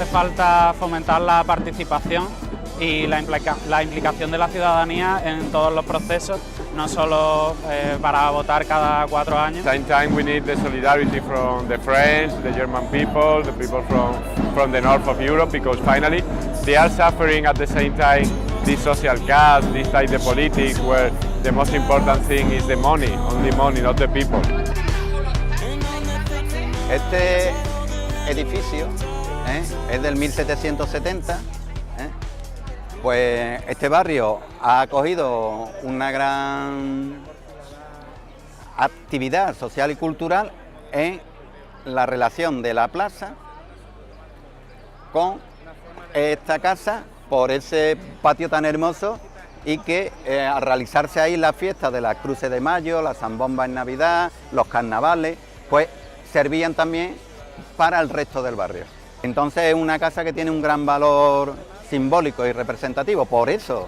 hace falta fomentar la participación y la implicación de la ciudadanía en todos los procesos, no solo para votar cada 4 años. At the same time, we need the solidarity from the French, the German people, the people from the north of Europe, because finally they are suffering at the same time this social class, this type of politics, where the most important thing is the money, only money, not the people. Este edificio es del 1770. Pues este barrio ha acogido una gran actividad social y cultural en la relación de la plaza con esta casa por ese patio tan hermoso, y que al realizarse ahí las fiestas de las Cruces de Mayo, las zambombas en Navidad, los carnavales, pues servían también para el resto del barrio. Entonces es una casa que tiene un gran valor simbólico y representativo, por eso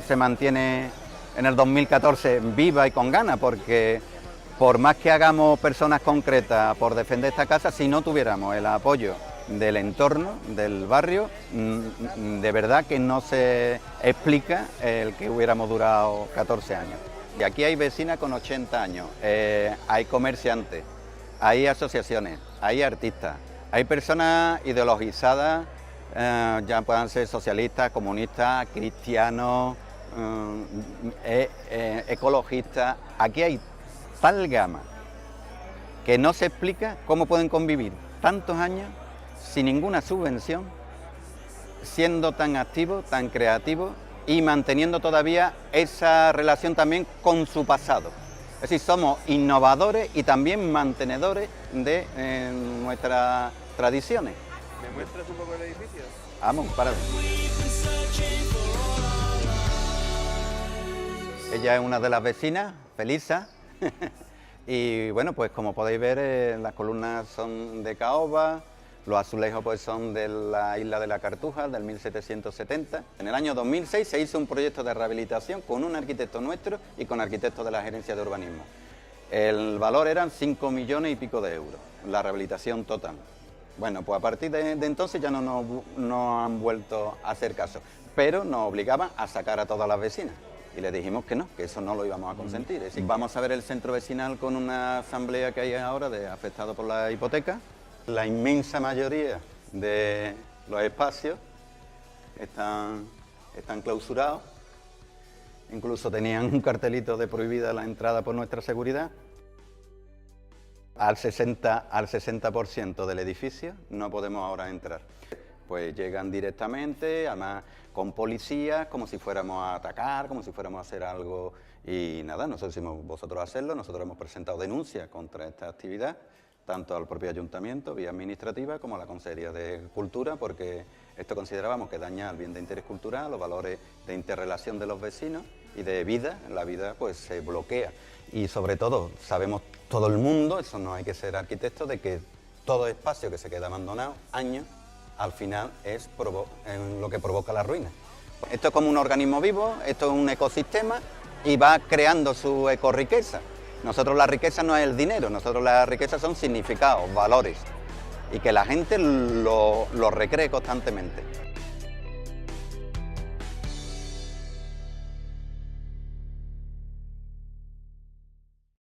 se mantiene en el 2014 viva y con ganas, porque por más que hagamos personas concretas por defender esta casa, si no tuviéramos el apoyo del entorno, del barrio, de verdad que no se explica el que hubiéramos durado 14 años. Y aquí hay vecinas con 80 años, hay comerciantes, hay asociaciones, hay artistas, hay personas ideologizadas, ya puedan ser socialistas, comunistas, cristianos, ecologistas. Aquí hay tal gama que no se explica cómo pueden convivir tantos años sin ninguna subvención, siendo tan activos, tan creativos y manteniendo todavía esa relación también con su pasado. Es decir, somos innovadores y también mantenedores de nuestras tradiciones. ¿Me muestras un poco el edificio? Vamos, para. Ella es una de las vecinas, Felisa, y bueno, pues como podéis ver, las columnas son de caoba, los azulejos pues son de la isla de la Cartuja, del 1770. En el año 2006 se hizo un proyecto de rehabilitación con un arquitecto nuestro y con arquitectos de la Gerencia de Urbanismo. El valor eran 5 millones y pico de euros, la rehabilitación total. Bueno, pues a partir de entonces ya no han vuelto a hacer caso, pero nos obligaban a sacar a todas las vecinas. Y le dijimos que no, que eso no lo íbamos a consentir. Es decir, vamos a ver el centro vecinal con una asamblea que hay ahora de afectados por la hipoteca. La inmensa mayoría de los espacios están clausurados. Incluso tenían un cartelito de prohibida la entrada por nuestra seguridad. Al 60% del edificio no podemos ahora entrar. Pues llegan directamente, además con policías, como si fuéramos a atacar, como si fuéramos a hacer algo. Y nada, nosotros decimos vosotros hacerlo, nosotros hemos presentado denuncias contra esta actividad, tanto al propio ayuntamiento, vía administrativa, como a la Consejería de Cultura, porque esto considerábamos que daña el bien de interés cultural, los valores de interrelación de los vecinos y de vida. La vida pues se bloquea. Y sobre todo, sabemos todo el mundo, eso no hay que ser arquitecto, de que todo espacio que se queda abandonado años, al final es lo que provoca la ruina. Esto es como un organismo vivo, esto es un ecosistema y va creando su ecorriqueza. Nosotros la riqueza no es el dinero, nosotros la riqueza son significados, valores, y que la gente lo recree constantemente.